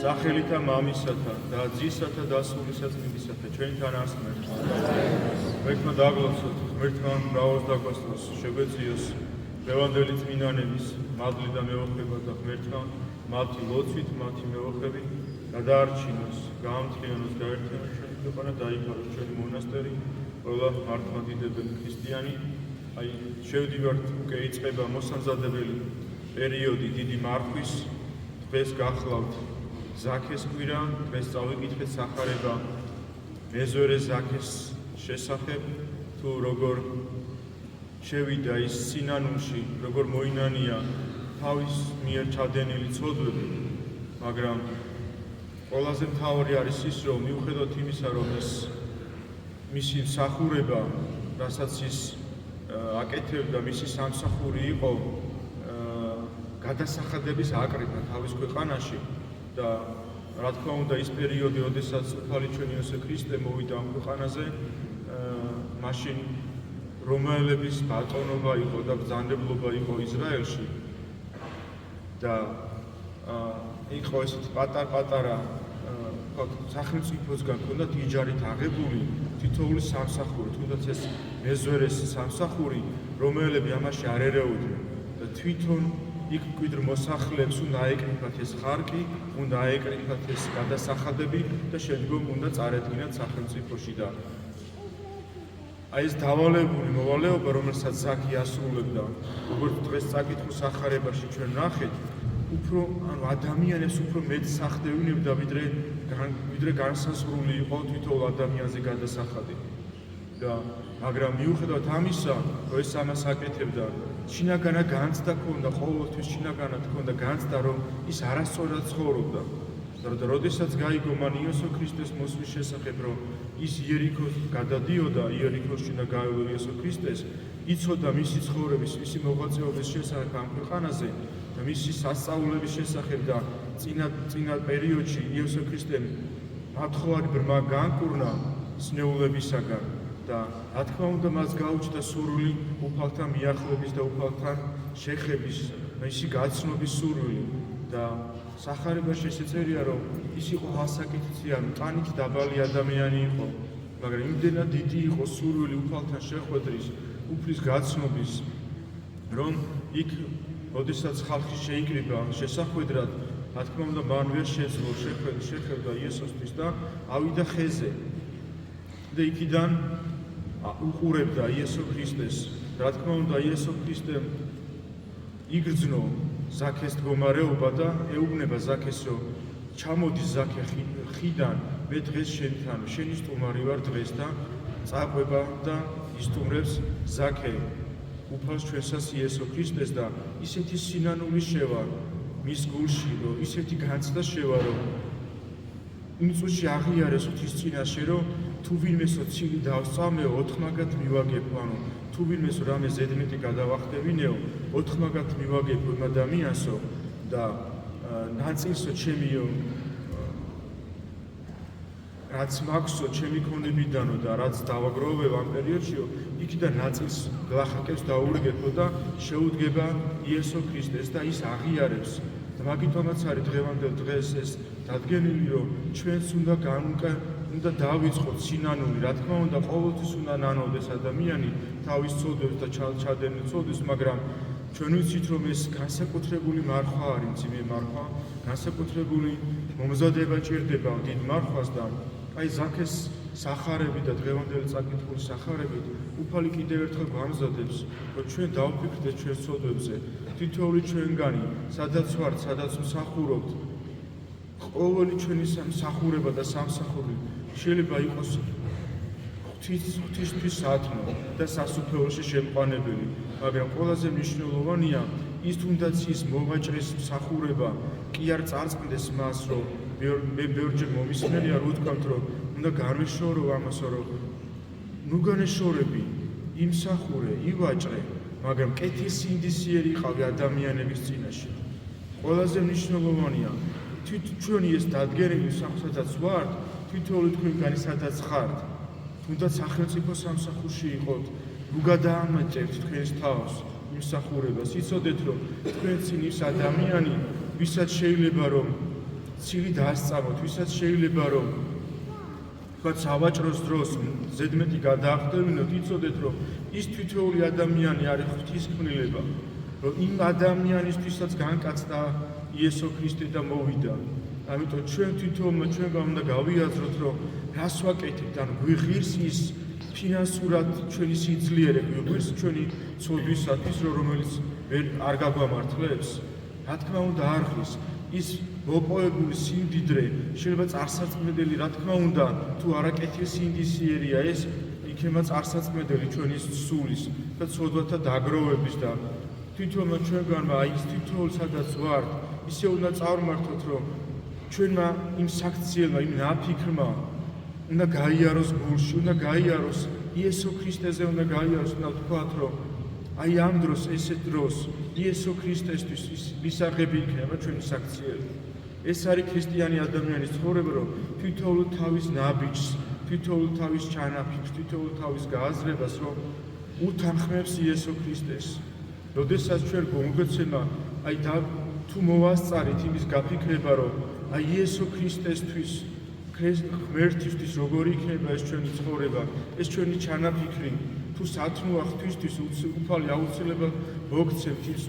სახელითა მამისათა და ძისათა და სულისა წმინდისათა ჩვენთან ასმერ. ვექმა დაგლოცოთ ღმერთმა მრავალს დაგვასწროს შეგვეციოს დღევანდელი წმინდანების მადლი და მეოხება და ღმერთმა მათი ლოცვით მათი მეოხებით გადაარჩინოს, გაამთლიანოს, გაერთიანოს ჩვენი ქვეყანა, დაიფაროს ჩვენი მონასტერი, ყველა მართლმადიდებელი ქრისტიანი. აი შევდივართ, უკვე იწყება მოსამზადებელი პერიოდი დიდი მარხვის. დღეს გახლავთ ზაქეს კვირა, დღეს წავიკითხეთ სახარება მეზორე ზაქეს შესახებ, თუ როგორ შევიდა ის სინანულში, როგორ მოინანია თავის მიერ ჩადენილი ცოდვები, მაგრამ ყველაზე მთავარი არის ის, რომ მიუხედავად იმისა, რომ მისი მსახურება, რასაც ის აკეთებდა, მისი სამსახური იყო გადასახადების აკრიფა თავის ქვეყანაში და რა თქმა უნდა ის პერიოდი, როდესაც უფალი ჩვენი იესო ქრისტე მოვიდა ამ ქვეყანაზე, მაშინ რომაელების ბატონობა იყო და ბრძანებლობა იყო ისრაელში და იყო ესეთი პატარ-პატარა სახელმწიფოსგან ჰქონდათ იჯარით აღებული თითოეული სამსახური, თუნდაც ეს მეზორეს სამსახური, რომაელები ამაში არ ერეოდნენ და თვითონ იქ მკვიდრ მოსახლეებს უნდა აეკრიფათ ეს ხარკი, უნდა აეკრიფათ ეს გადასახადები და შემდგომ უნდა წარედგინათ სახელმწიფოში და აი ეს დავალებული მოვალეობა, რომელსაც ზაქი ასრულებდა, როგორც დღეს წაკითხულ სახარებაში ჩვენ ნახეთ, უფრო ადამიანებს უფრო მეტ სახდევნებდა, ვიდრე განსაზღვრული იყო თითოეულ ადამიანზე გადასახადი. და მაგრამ მიუხედავად ამისა, რომ ეს ამას აკეთებდა, შინაგანა განცდა ჰქონდა, ყოველთვის შინაგანად ჰქონდა განცდა, რომ ის არასწორად ცხოვრობდა. და როდესაც გაიგო მან იესო ქრისტეს მოსვლის შესახებ, რომ ის იერიქოს გადადიოდა, იერიქოსში და გაევლო იესო ქრისტეს, იცოდა მისი ცხოვრების, მისი მოღვაწეობის შესახებ ამ ქვეყანაზე და მისი სასწაულების შესახებ და წინა პერიოდში იესო ქრისტემ მათხოვარი ბრმა განკურნა სნეულებისაგან და რა თქმა უნდა მას გაუჩნდა სურვილი უფალთან მიახლობის და უფალთან შეხების, მისი გაცნობის სურვილი და სახარებაში შეწერია, რომ ის იყო ასაკეთიციანი, ტანით დაბალი ადამიანი იყო, მაგრამ იმდენად დიდი იყო სურვილი უფალთან შეხვედრის, უფლის გაცნობის, რომ იქ, როდესაც ხალხი შეიკრიბა შესახვედრად, რა თქმა უნდა მან ვერ შეძლო შეხვდა იესოსთვის და ავიდა ხეზე და იქიდან უყურებდა იესო ქრისტეს. რა თქმა უნდა იესო ქრისტემ იგრძნო ზაქეს მდგომარეობა და ეუბნება ზაქეს, რომ ჩამოდი ზაქე ხიდან, მე დღეს შენთან, შენი სტუმარი ვარ დღეს და წაყვება და ისტუმრებს ზაქე უფალს ჩვენსას იესო ქრისტეს და ისეთი სინანული შევა მის გულში, რომ ისეთი განცდა შევა, რომ იმ წუთში აღიარეს ღვთის წინაშე, რომ თუ ვინმესო ცილი დავსწამეო, ოთხმაგად მივაგებო, ანუ თუ ვინმესო რამე ზედმეტი გადავახდებინეო, ოთხმაგად მივაგებო იმ ადამიანსო და ნაწილსო ჩემიო, რაც მაქვსო ჩემი ქონებიდანო და რაც დავაგროვებ ამ პერიოდშიო, იქიდან ნაწილს გლახაკებს დაურიგებო და შეუდგება იესო ქრისტეს და ის აღიარებს. და მაგიტომაც არის დღევანდელ დღეს ეს დადგენილი, რომ ჩვენც უნდა დავიწყოთ სინანული, რა თქმა უნდა ყოველთვის უნდა ნანოვდეს ადამიანი თავის ცოდვებს და ჩადენილ ცოდვებს, მაგრამ ჩვენ ვიცით, რომ ეს განსაკუთრებული მარხვა არის, მძიმე მარხვა, განსაკუთრებული მომზადება ჭირდება დიდ მარხვას და აი ზაქეს სახარები და დღევანდელი წაკითხული სახარებით უფალი კიდევ ერთხელ გვამზადებს, რომ ჩვენ დავფიქრდეთ ჩვენ ცოდვებზე, თითოეული ჩვენგანი, სადაც ვართ, სადაც მსახურობთ, ყოველი ჩვენი მსახურება და სამსახური შეიძლება იყოს ღვთისთვის სათნო და სასუფეველში შემყვანებელი, მაგრამ ყველაზე მნიშვნელოვანია ის თუნდაც ის მოვაჭრის მსახურება კი არ წარწყდეს მას, რომ მე ბევრჯერ მომისმენია, რო ვთქვათ, რომ უნდა განვეშორო ამასო, რომ ნუ განეშორები, იმსახურე, ივაჭრე, მაგრამ კეთილსინდისიერი იყავი ადამიანების წინაშე. ყველაზე მნიშვნელოვანია ჩვენი ეს დადგენილი სადაც ვართ, თითოეული თქვენგანი სადაც ხართ, თუნდაც სახელმწიფო სამსახურში იყოთ, ნუ გადაამაჭერთ თქვენს თავს იმსახურებას, იცოდეთ, რომ თქვენ წინ ის ადამიანი, ვისაც შეიძლება რომ ცილი დაასწამოთ, ვისაც შეიძლება რომ თქვა სავაჭროს დროს ზედმეტი გადაახდევინოთ, იცოდეთ რომ ის თითოეული ადამიანი არის ღვთისმშობლება, რომ იმ ადამიანისთვისაც განკაცდა იესო ქრისტე და მოვიდა. ამიტომ ჩვენ თვითონმა ჩვენგან უნდა გავიაზროთ, რომ რას ვაკეთებთ, ან გვიღირს ის ფინანსურად ჩვენი სიძლიერე, გვიღირს ჩვენი ცოდვისათვის, რომელიც არ გაგვამართლებს. რა თქმა უნდა არ ღირს ის მოპოვებული სიმდიდრე, შეიძლება წარსაწმედელი, რა თქმა უნდა, თუ არაკეთილ სინდისიერია ეს, იქნება წარსაწმედელი ჩვენი სულის და ცოდვათა დაგროვების და თვითონმა ჩვენგანმა აი ის თითოეულ სადაც ვართ, ისე უნდა წარმართოთ, რომ ჩვენმა იმ საქციელმა, იმ ნაფიქრმა უნდა გაიაროს გულში, უნდა გაიაროს იესო ქრისტეზე, უნდა გაიაროს, უნდა ვთქვათ, რომ აი ამ დროს, ესეთ დროს იესო ქრისტესთვის მისაღები იქნება ჩვენი საქციელი. ეს არის ქრისტიანი ადამიანის ცხოვრება, რომ თითოეულ თავის ნაბიჯს, თითოეულ თავის ჩანაფიქრს, თითოეულ თავის გააზრებას, რომ უთანხმებს იესო ქრისტეს. როდესაც ჩვენ გვმოგეცემა, აი თუ მოვასწარით იმის გაფიქრება, რომ აი იესო ქრისტესთვის, ღმერთისთვის როგორი იქნება ეს ჩვენი ცხოვრება, ეს ჩვენი ჩანაფიქრი, თუ სათნოა ღვთისთვის უფალი აუცილებლად მოგცემთ ის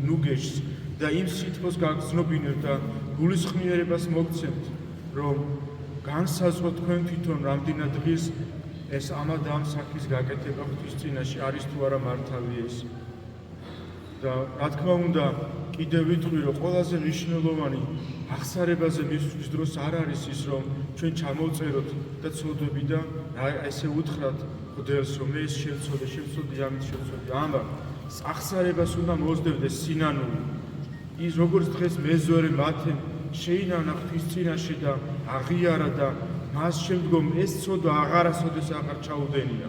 ნუგეშს და იმ სიტყვას გაგრძნობინებთ და გულისხმიერებას მოგცემთ, რომ განსაზღვროთ თქვენ თვითონ რამდენად ღირს ეს ამად ამ საქმის გაკეთება ღვთის წინაშე არის თუ არა მართალი ეს. და რა თქმა უნდა, კიდევ ვიტყვი, რომ ყველაზე მნიშვნელოვანი აღსარებაზე მისთვის დროს არ არის ის, რომ ჩვენ ჩამოვწეროთ და ცოდვები და ესე უთხრათ მღვდელს, რომ ეს შევცოდე, ამით შევცოდე. ამბა, აღსარებას უნდა მოსდევდეს სინანული. ის როგორც დღეს მეზორე მათემ შეინანა ღვთის წინაშე და აღიარა და მას შემდგომ ეს ცოდვა აღარასოდეს აღარ ჩაუდენია.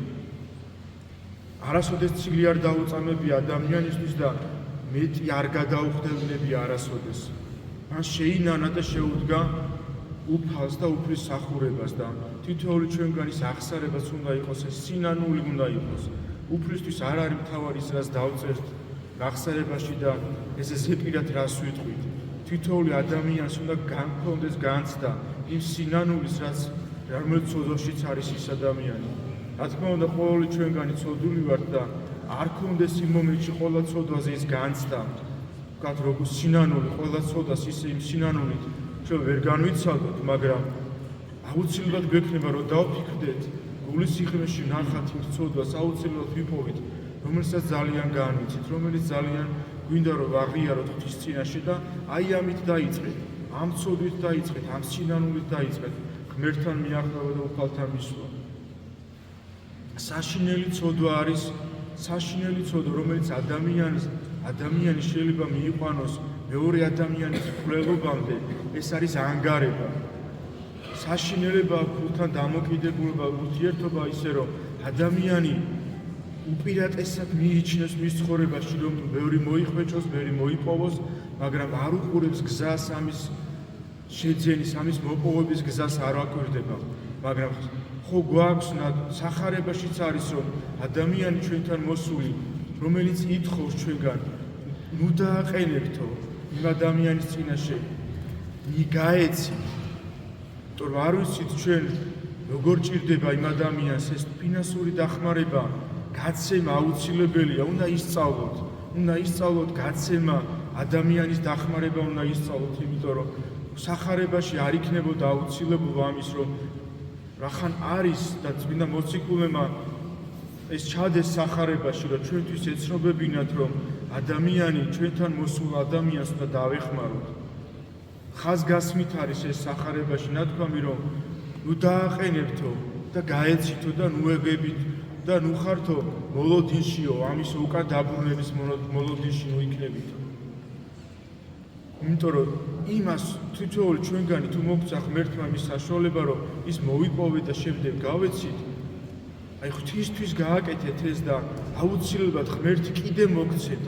არასოდეს ცილი არ დაუწამებია ადამიანისთვის და მეტი არ გადაუხდებნებია არასოდეს. მას შეინანა და შეუდგა უფალს და უფლის სახურებას და თითოეული ჩვენგანის აღსარებას უნდა იყოს ეს სინანული უნდა იყოს. უფლისთვის არ არის მთავარი ის რაც დავწერთ აღსარებაში და ესე ზეპირად რას ვიტყვით. თითოეული ადამიანს უნდა განქონდეს განცდა იმ სინანულის რომელიც ცოდვაშიც არის ის ადამიანი. რა თქმა უნდა ყოველი ჩვენგანი ცოდული ვართ და არ ქონდეს იმ მომენტში ყველა ცოდვაზე ის განცდა. ვთქვათ როგორ სინანული ყველა ცოდვას ისე იმ სინანულით ჩვენ ვერ განვიცადოთ, მაგრამ აუცილებლად გვექნება რომ დავფიქრდეთ გულის სიხმეში ნახათ იმ ცოდვას აუცილებლად ვიპოვით, რომელსაც ძალიან განვიცით, რომელიც ძალიან გვინდა რომ ვაღიაროთ ღვთის წინაშე და აი ამით დაიწყეთ, ამ ცოდვით დაიწყეთ, ამ სინანულით დაიწყეთ ღმერთთან მიახლოება და უფალთან მისვლა. საშინელი ცოდვა არის საშინელი ცოდვა, რომელიც ადამიანი შეიძლება მიიყვანოს მეორე ადამიანის მკვლელობამდე, ეს არის ანგარება. საშინელება ფულთან დამოკიდებულება, ურთიერთობა ისე რომ ადამიანი უპირატესად მიიჩნევს მის ცხოვრებაში, რომ ბევრი მოიხვეჭოს, ბევრი მოიპოვოს, მაგრამ არ უყურებს გზას ამის შეძენის, ამის მოპოვების გზას არ აკვირდება. მაგრამ ხო გვაქვს სახარებაშიც არის, რომ ადამიანი ჩვენთან მოსული, რომელიც ითხოვს ჩვენგან, ნუ დააყენებთო იმ ადამიანის წინაშე, გაეცი. იმიტომ რომ არ ვიცით ჩვენ როგორ ჭირდება იმ ადამიანს ეს ფინანსური დახმარება, გაცემა აუცილებელია, უნდა ისწავლოთ გაცემა, ადამიანის დახმარება უნდა ისწავლოთ, იმიტომ რომ სახარებაში არ იქნებოდა აუცილებლობა ამის, რომ რახან არის და წმინდა მოციქულმა ეს ჩადეს სახარებაში, რომ ჩვენთვის ეცნობებინათ, რომ ადამიანი ჩვენთან მოსულ ადამიანს უნდა დავეხმაროთ. ხაზგასმით არის ეს სახარებაში ნათქვამი, რომ ნუ დააყენებთო და გაეცითო და ნუ ეგებით და ნუ ხართო მოლოდინშიო, ამის უკან დაბრუნების მოლოდინში ნუ იქნებითო. იმიტომ რომ იმას თითოეული ჩვენგანი თუ მოგცა ღმერთმა მის საშუალება, რომ ის მოვიპოვეთ და შემდეგ გავეცით, აი ღვთისთვის გააკეთეთ ეს და აუცილებლად ღმერთი კიდე მოგცეთ,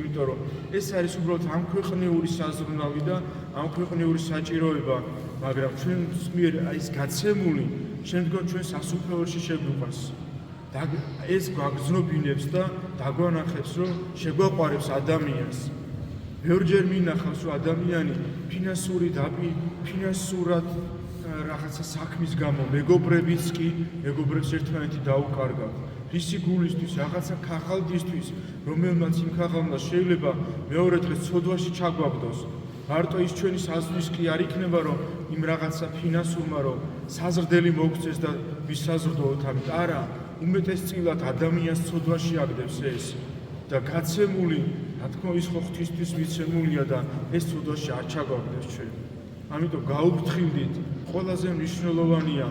იმიტომ რომ ეს არის უბრალოდ ამ ქვეყნიური საზრუნავი და ამ ქვეყნიური საჭიროება, მაგრამ ჩვენს მიერ ეს გაცემული შემდგომ ჩვენ სასუფეველში შეგვიყვანს. და ეს გვაგრძნობინებს და დაგვანახებს, რომ შეგვაყვარებს ადამიანს. ბევრჯერ მინახავს, რომ ადამიანი ფინანსურად რაღაცა საქმის გამო მეგობრებიც კი მეგობრებს ერთმანეთი დაუკარგავთ. რისი გულისთვის, რაღაცა ქაღალდისთვის, რომელმაც იმ ქაღალდას შეიძლება მეორე დღეს ცოდვაში ჩაგვაგდოს. მარტო ის ჩვენი საზღვრის კი არ იქნება, რომ იმ რაღაცა ფინანსურმა რომ საზრდელი მოგწეს და ვისაზრდოოთ ამით. არა, უმეტესწილად ადამიანს ცოდვაში აგდებს ეს და გაცემული, რა თქმა უნდა, ის ხო ღვთისთვის მიცემულია და ეს ცოდვაში არ ჩაგვაგდებს ჩვენ. ამიტომ გაუფრთხილდით, ყველაზე მნიშვნელოვანია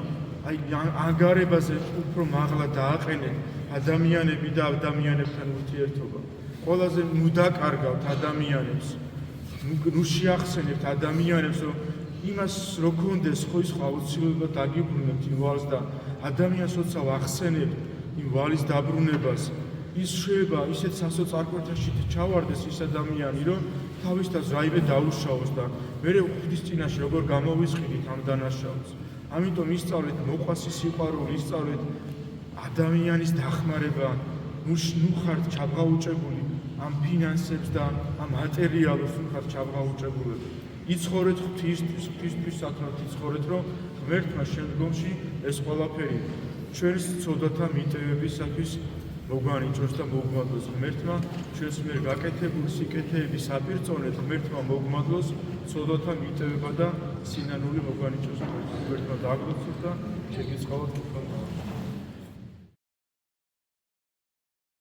აი ანგარებაზე უფრო მაღლა დააყენეთ ადამიანები და ადამიანებთან ურთიერთობა. ყველაზე ნუ დაკარგავთ ადამიანებს, ნუ შეახსენებთ ადამიანებს, რომ იმას რო გქონდეს, ხო ის აუცილებლად დაგიბრუნებთ იმ ვალს და ადამიანს როცა ვახსენებთ იმ ვალის დაბრუნებას, ის შეიძლება ისეთ სასოწარკვეთაში ჩავარდეს ის ადამიანი, რომ თავისთავს რაიმე დაუშავოს და მერე ღვთის წინაშე როგორ გამოვისყიდით ამ დანაშაულს. ამიტომ ისწავლეთ მოყვასის სიყვარული, ისწავლეთ ადამიანის დახმარება, ნუ ხართ ჩაბღაუჭებული ამ ფინანსებს და ამ მატერიალებს ნუ ხართ ჩაბღაუჭებულები. იცხოვრეთ ღვთისთვისაც, იცხოვრეთ, რომ ღმერთმა შემდგომში ეს ყველაფერი ჩვენს ცოდვათა მიტევებისათვის მოგვანიჭოს და მოგმადლოს ღმერთმა, ჩვენს მიერ გაკეთებული სიკეთეების აპირწონეთ ღმერთმა მოგმადლოს, ცოდვათა მიტევება და სინანული მოგვანიჭოს ღმერთმა. ღმერთმა დააგდოცოთ და შეგეწყალოთ